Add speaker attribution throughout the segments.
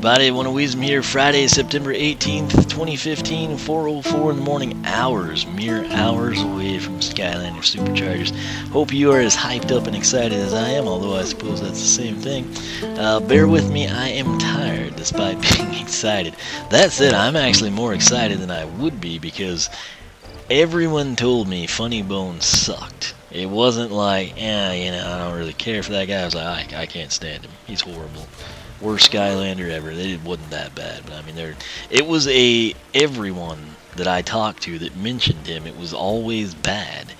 Speaker 1: everybody, One of Wisdom here, Friday, September 18th, 2015, 4:04 in the morning, mere hours away from Skylander Superchargers. Hope you are as hyped up and excited as I am, although I suppose that's the same thing. Bear with me, I am tired despite being excited. That said, I'm actually more excited than I would be because everyone told me Funny Bones sucked. It wasn't like, I don't really care for that guy. I was like, I can't stand him. He's horrible. Worst Skylander ever. It wasn't that bad, but I mean, it was everyone that I talked to that mentioned him, it was always bad.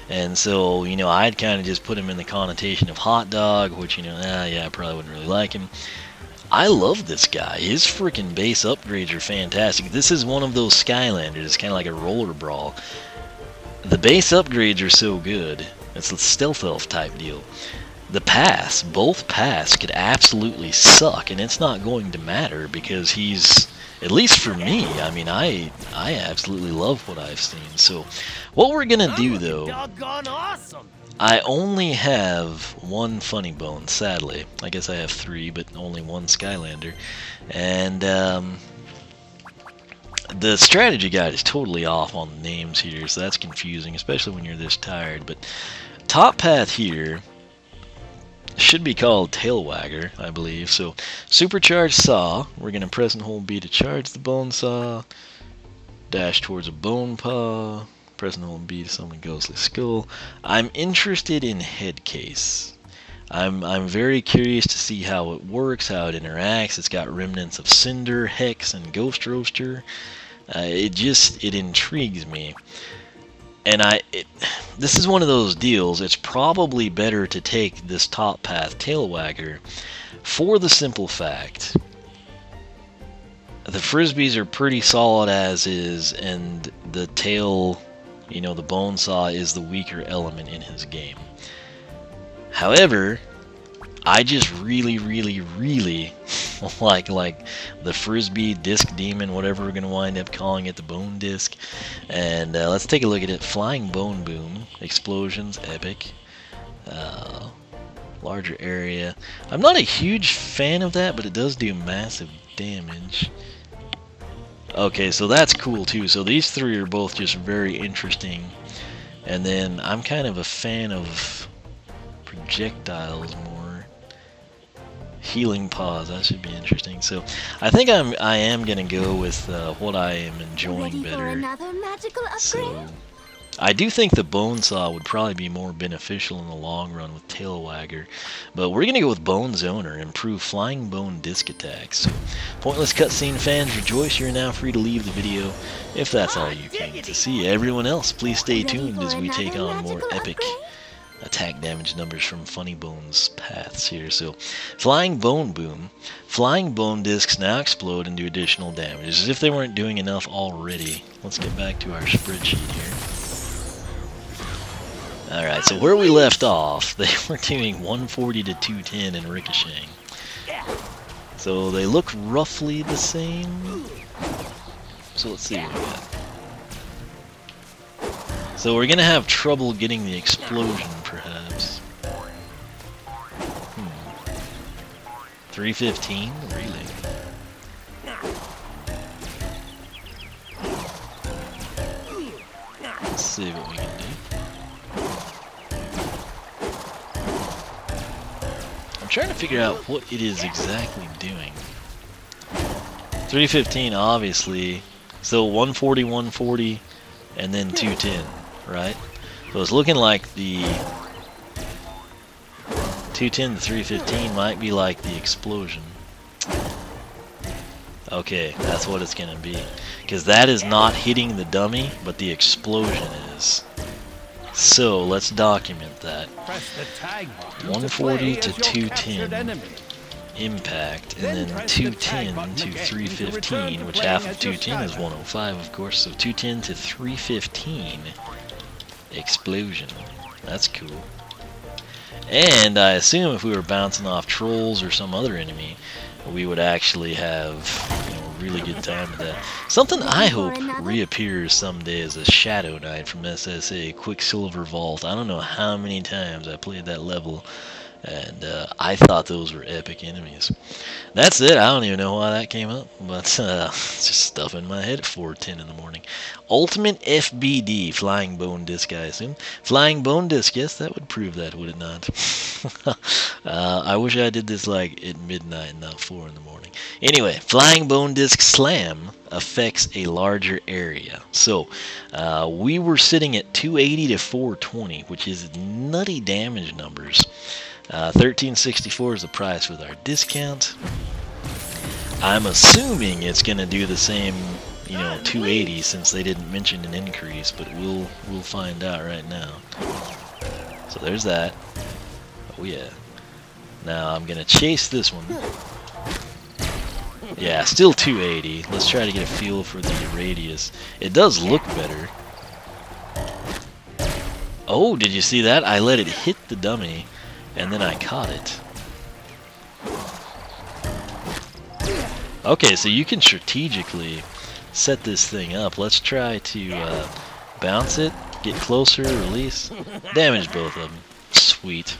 Speaker 1: And so, I'd kind of just put him in the connotation of hot dog, which, yeah, I probably wouldn't really like him. I love this guy. His freaking base upgrades are fantastic. This is one of those Skylanders. It's kind of like a roller brawl. The base upgrades are so good. It's a stealth elf type deal. The paths, both paths could absolutely suck, and it's not going to matter because he's, at least for me, I mean, I absolutely love what I've seen. So, what we're going to do, though, I only have one Funny Bone, sadly. I guess I have three, but only one Skylander. And, the strategy guide is totally off on the names here, so that's confusing, especially when you're this tired. But top path here should be called Tailwagger, I believe. So supercharged saw, we're going to press and hold B to charge the bone saw, dash towards a bone paw, press and hold B to summon ghostly skull. I'm interested in head case. I'm very curious to see how it works, how it interacts. It's got remnants of Cinder, Hex, and Ghost Roaster. It intrigues me. And this is one of those deals. It's probably better to take this top path Tailwagger for the simple fact the frisbees are pretty solid as is, and the tail, the bone saw is the weaker element in his game. However, I just really like the Frisbee Disc Demon, whatever we're going to wind up calling it, the Bone Disc. And let's take a look at it. Flying Bone Boom, Explosions, Epic, larger area. I'm not a huge fan of that, but it does do massive damage. Okay, so that's cool too. So these three are both just very interesting. And then I'm kind of a fan of projectiles more. Healing paws, that should be interesting. So I think I am gonna go with what I am enjoying better. So I do think the bone saw would probably be more beneficial in the long run with Tailwagger, but we're gonna go with Bone Zoner, improve flying bone disc attacks. So, pointless cutscene fans, rejoice! You're now free to leave the video if that's all you came to see. Everyone else, please stay tuned as we take on more epic attack damage numbers from Funny Bones paths here. So, Flying Bone Boom. Flying bone discs now explode and do additional damage, as if they weren't doing enough already. Let's get back to our spreadsheet here. Alright, so where we left off, they were doing 140 to 210 and ricocheting. So they look roughly the same. So let's see what we got. So we're gonna have trouble getting the explosion, perhaps. 315? Really? Let's see what we can do. I'm trying to figure out what it is exactly doing. 315, obviously. So 140, 140, and then 210. Right? So it's looking like the 210 to 315 might be like the explosion. Okay, that's what it's gonna be. Because that is not hitting the dummy, but the explosion is. So let's document that. 140 to 210 impact, and then 210 to 315, which half of 210 is 105, of course. So 210 to 315. Explosion. That's cool. And I assume if we were bouncing off trolls or some other enemy, we would actually have a really good time with that. Something I hope reappears someday is a Shadow Knight from SSA, Quicksilver Vault. I don't know how many times I played that level, And I thought those were epic enemies. That's it. I don't even know why that came up, but it's just stuff in my head at 4:10 in the morning. Ultimate FBD, Flying Bone Disc, I assume. Flying Bone Disc, yes, that would prove that, would it not? I wish I did this like at midnight, not 4 in the morning. Anyway, Flying Bone Disc Slam affects a larger area. So we were sitting at 280 to 420, which is nutty damage numbers. 1364 is the price with our discount. I'm assuming it's going to do the same, 280 since they didn't mention an increase, but we'll find out right now. So there's that. Oh yeah. Now I'm going to chase this one. Yeah, still 280. Let's try to get a feel for the radius. It does look better. Oh, did you see that? I let it hit the dummy, and then I caught it. Okay, so you can strategically set this thing up. Let's try to bounce it, get closer, release. Damage both of them. Sweet.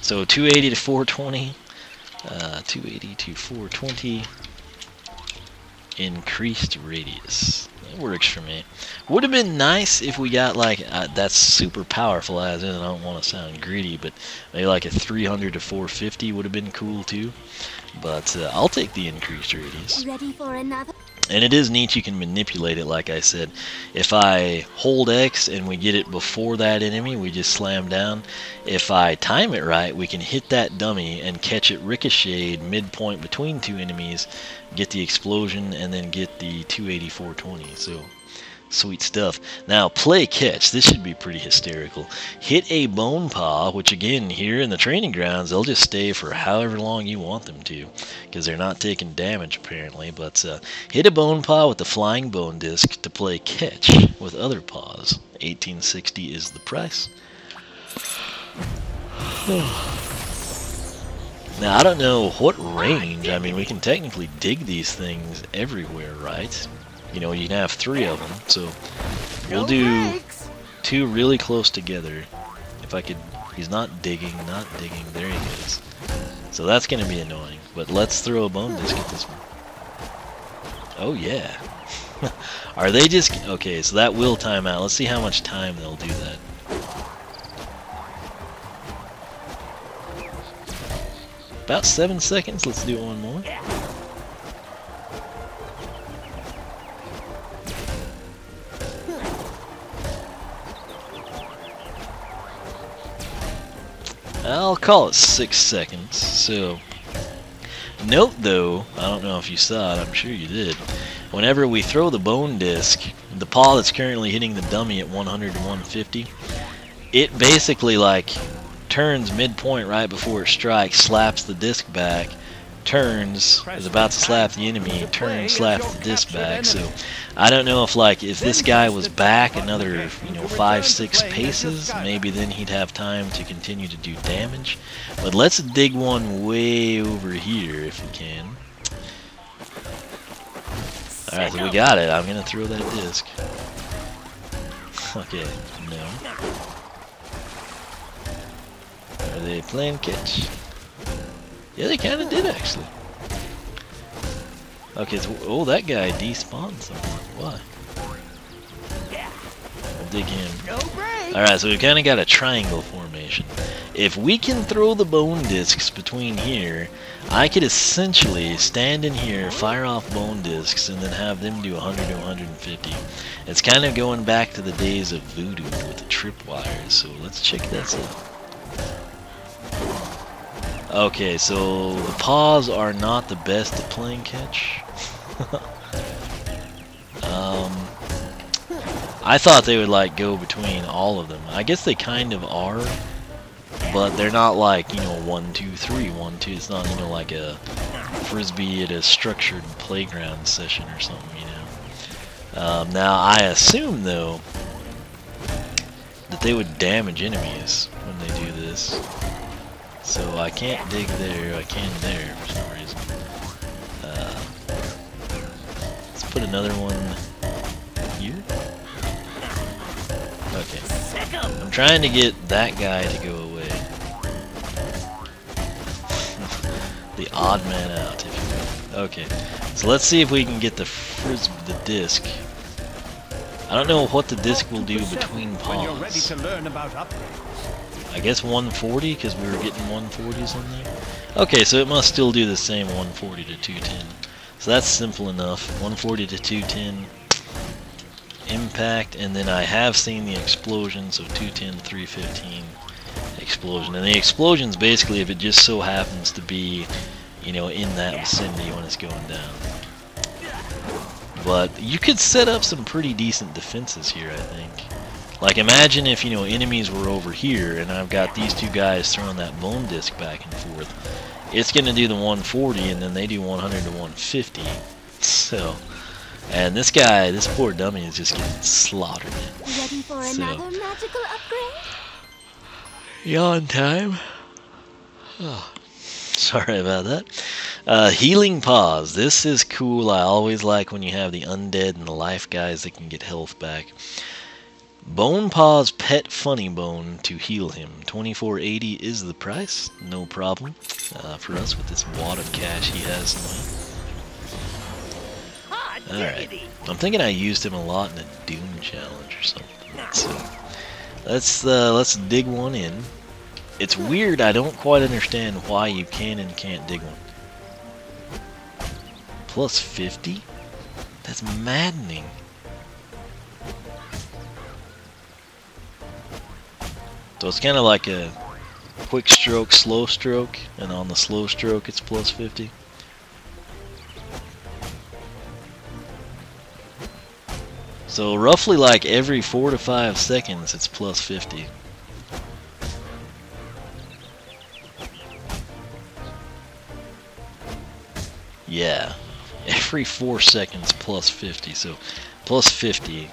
Speaker 1: So 280 to 420. 280 to 420. Increased radius. That works for me. Would have been nice if we got like, that's super powerful as in, I don't want to sound greedy, but maybe like a 300 to 450 would have been cool too. But I'll take the increased radius.
Speaker 2: Ready for another?
Speaker 1: And it is neat, you can manipulate it like I said. If I hold X and we get it before that enemy, we just slam down. If I time it right, we can hit that dummy and catch it ricocheted midpoint between two enemies, get the explosion, and then get the 280-420. So, sweet stuff. Now, play catch. This should be pretty hysterical. Hit a bone paw, which again, here in the training grounds, they'll just stay for however long you want them to, because they're not taking damage apparently. But hit a bone paw with the flying bone disc to play catch with other paws. 1860 is the price. Now, I don't know what range. I mean, we can technically dig these things everywhere, right? You know, you can have 3 of them, so we'll do 2 really close together. If I could, he's not digging, there he goes. So that's going to be annoying, but let's throw a bone disc at this one. Oh yeah. Are they just, okay, so that will time out. Let's see how much time they'll do that. About 7 seconds, let's do one more. I'll call it 6 seconds. So, note though, I don't know if you saw it, I'm sure you did. Whenever we throw the bone disc, the paw that's currently hitting the dummy at 100 to 150, it basically like turns midpoint right before it strikes, slaps the disc back, turns, is about to slap the enemy, turns, slaps the disc back. So I don't know if this guy was back another 5-6 paces, maybe then he'd have time to continue to do damage. But let's dig one way over here if we can. Alright, so we got it. I'm gonna throw that disc. Okay, no. Are they playing catch? Yeah, they kind of did actually. Okay, so oh, that guy despawned somewhere. Why? We'll dig in. Alright, so we've kind of got a triangle formation. If we can throw the bone discs between here, I could essentially stand in here, fire off bone discs, and then have them do 100 to 150. It's kind of going back to the days of voodoo with the tripwires, so let's check this out. Okay, so the paws are not the best at playing catch. I thought they would like go between all of them. I guess they kind of are, but they're not like 1, 2, 3, 1, 2. It's not like a frisbee at a structured playground session or something. Now I assume though that they would damage enemies when they do this. So I can't dig there, I can there for some reason. Let's put another one here. Okay. I'm trying to get that guy to go away. odd man out, if you will. Okay, so let's see if we can get the disc. I don't know what the disc will do between paws. I guess 140, because we were getting 140s in there. Okay, so it must still do the same 140 to 210. So that's simple enough. 140 to 210 impact, and then I have seen the explosion, so 210, 315 explosion. And the explosion's basically if it just so happens to be, you know, in that vicinity when it's going down. But you could set up some pretty decent defenses here, I think. Like, imagine if, you know, enemies were over here, and I've got these two guys throwing that bone disc back and forth. It's going to do the 140, and then they do 100 to 150. So, and this guy, this poor dummy is just getting slaughtered.
Speaker 2: Ready for another magical upgrade?
Speaker 1: Yawn time. Oh, sorry about that. Healing paws. This is cool. I always like when you have the undead and the life guys that can get health back. Bone Paw's Pet Funny Bone to heal him. 24.80 is the price. No problem for us with this wad of cash he has in mind. Alright. I'm thinking I used him a lot in a Doom challenge or something. So let's dig one in. It's weird. I don't quite understand why you can and can't dig one. Plus 50? That's maddening. So it's kind of like a quick stroke, slow stroke, and on the slow stroke it's plus 50. So roughly like every 4 to 5 seconds it's plus 50. Yeah, every 4 seconds plus 50, so plus 50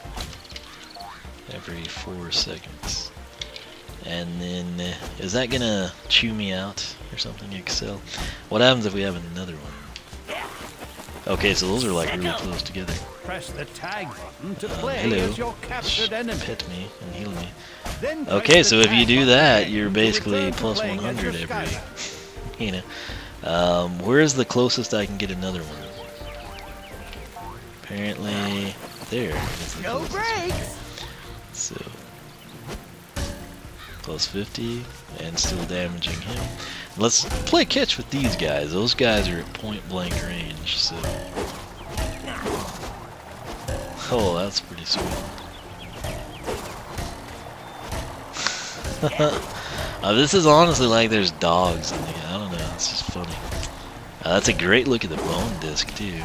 Speaker 1: every 4 seconds. And then, is that gonna chew me out or something, Excel? What happens if we have another one? Okay, so those are like really close together.
Speaker 3: Press the tag button to play
Speaker 1: hello.
Speaker 3: as your captured enemy.
Speaker 1: Pet me and heal me. Okay, so if you do that, you're basically plus 100 every, you know. Where's the closest I can get another one? Apparently, there is the
Speaker 2: No breaks.
Speaker 1: So, plus 50, and still damaging him. Let's play catch with these guys. Those guys are at point blank range, so. Oh, that's pretty sweet. This is honestly like there's dogs in the game. I don't know, it's just funny. That's a great look at the bone disc, too.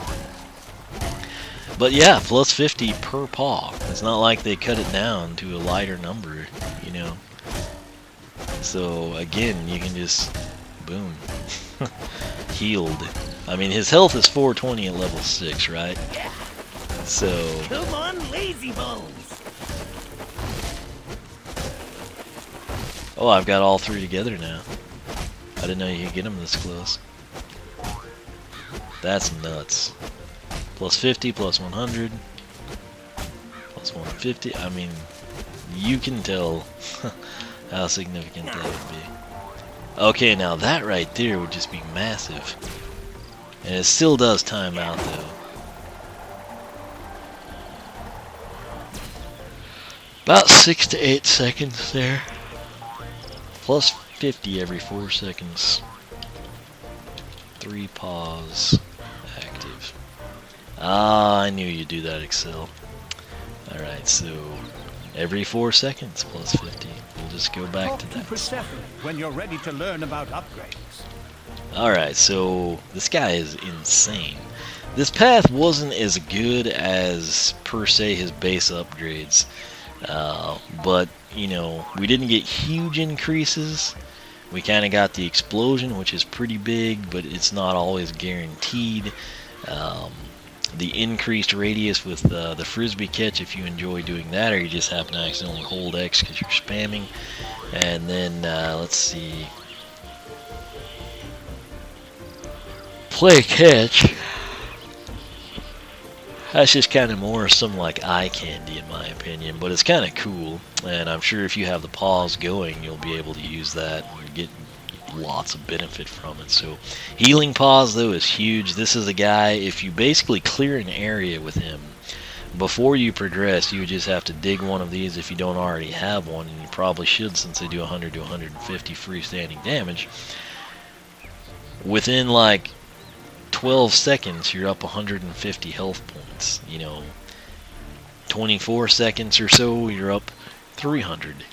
Speaker 1: But yeah, plus 50 per paw. It's not like they cut it down to a lighter number, you know. So, again, you can just, boom, healed. I mean, his health is 420 at level 6, right? So...
Speaker 2: Come on, lazy bones!
Speaker 1: Oh, I've got all three together now. I didn't know you could get them this close. That's nuts. Plus 50, plus 100, plus 150. I mean, you can tell how significant that would be. Okay, now that right there would just be massive. And it still does time out, though. About 6 to 8 seconds there. Plus 50 every 4 seconds. 3 paws active. Ah, I knew you'd do that, Excel. Alright, so every 4 seconds plus 50. We'll just go back to that.
Speaker 3: When you're ready to learn about upgrades.
Speaker 1: Alright, so this guy is insane. This path wasn't as good as, per se, his base upgrades. But, you know, we didn't get huge increases. We kind of got the explosion, which is pretty big, but it's not always guaranteed. The increased radius with the frisbee catch, if you enjoy doing that, or you just happen to accidentally hold X because you're spamming. And then, let's see. Play catch. That's just kind of more some like eye candy in my opinion, but it's kind of cool, and I'm sure if you have the paws going, you'll be able to use that and get lots of benefit from it. So healing paws though is huge. This is a guy, if you basically clear an area with him before you progress, you would just have to dig one of these if you don't already have one, and you probably should, since they do 100 to 150 freestanding damage. Within like 12 seconds, you're up 150 health points. You know, 24 seconds or so, you're up 300.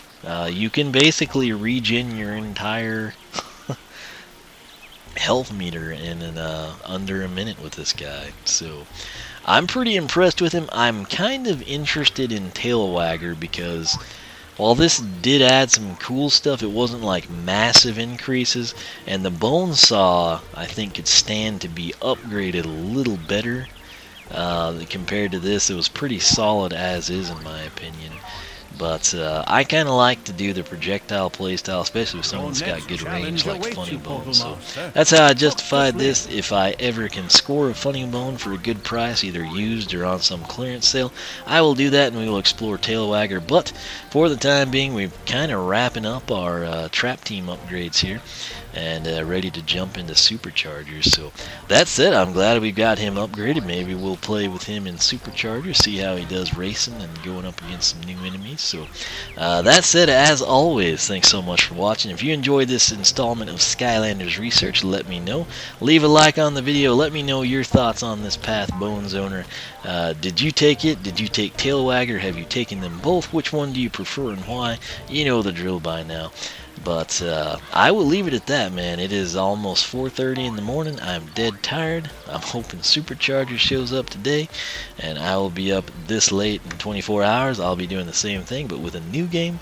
Speaker 1: You can basically regen your entire health meter in under a minute with this guy. So I'm pretty impressed with him. I'm kind of interested in Tailwagger because while this did add some cool stuff, it wasn't like massive increases, and the Bone Saw I think could stand to be upgraded a little better. Compared to this, it was pretty solid as is in my opinion. But I kind of like to do the projectile playstyle, especially with someone that's got good range like Funny Bone. So that's how I justified this. If I ever can score a Funny Bone for a good price, either used or on some clearance sale, I will do that, and we will explore Tailwagger. But for the time being, we're kind of wrapping up our trap team upgrades here, and ready to jump into Superchargers. So that said, I'm glad we got him upgraded. Maybe we'll play with him in Superchargers, see how he does racing and going up against some new enemies. So that said, as always, thanks so much for watching. If you enjoyed this installment of Skylanders Research, let me know. Leave a like on the video. Let me know your thoughts on this path, Bones owner. Did you take it? Did you take Tailwagger? Have you taken them both? Which one do you prefer and why? You know the drill by now. But I will leave it at that, man. It is almost 4:30 in the morning. I'm dead tired. I'm hoping Supercharger shows up today, and I will be up this late in 24 hours. I'll be doing the same thing, but with a new game,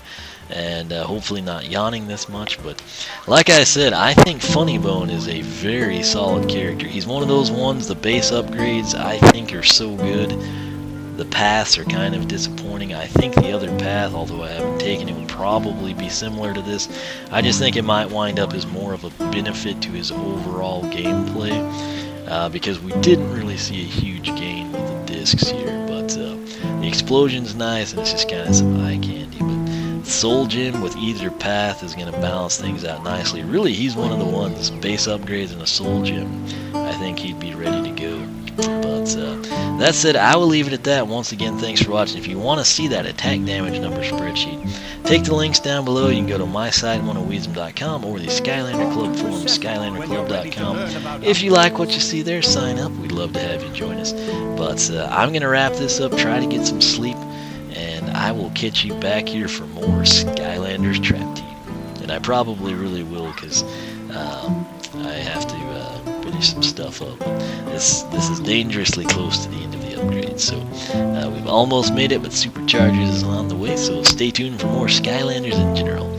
Speaker 1: and hopefully not yawning this much. But like I said, I think Funny Bone is a very solid character. He's one of those ones, the base upgrades I think are so good. The paths are kind of disappointing. I think the other path, although I haven't taken it, will probably be similar to this. I just think it might wind up as more of a benefit to his overall gameplay, because we didn't really see a huge gain with the discs here. But the explosion's nice, and it's just kind of some eye candy. But Soul Gem with either path is going to balance things out nicely. Really, he's one of the ones, base upgrades and a Soul Gem, I think he'd be ready to go. But that said, I will leave it at that. Once again, thanks for watching. If you want to see that attack damage number spreadsheet, take the links down below. You can go to my site, oneofweezem.com, or the Skylander Club Forum, skylanderclub.com. If you like what you see there, sign up. We'd love to have you join us. But I'm going to wrap this up, try to get some sleep, and I will catch you back here for more Skylanders Trap Team. And I probably really will, because I have to finish some stuff up. This is dangerously close to the end of the upgrade, so we've almost made it, but Superchargers is on the way, so stay tuned for more Skylanders in general.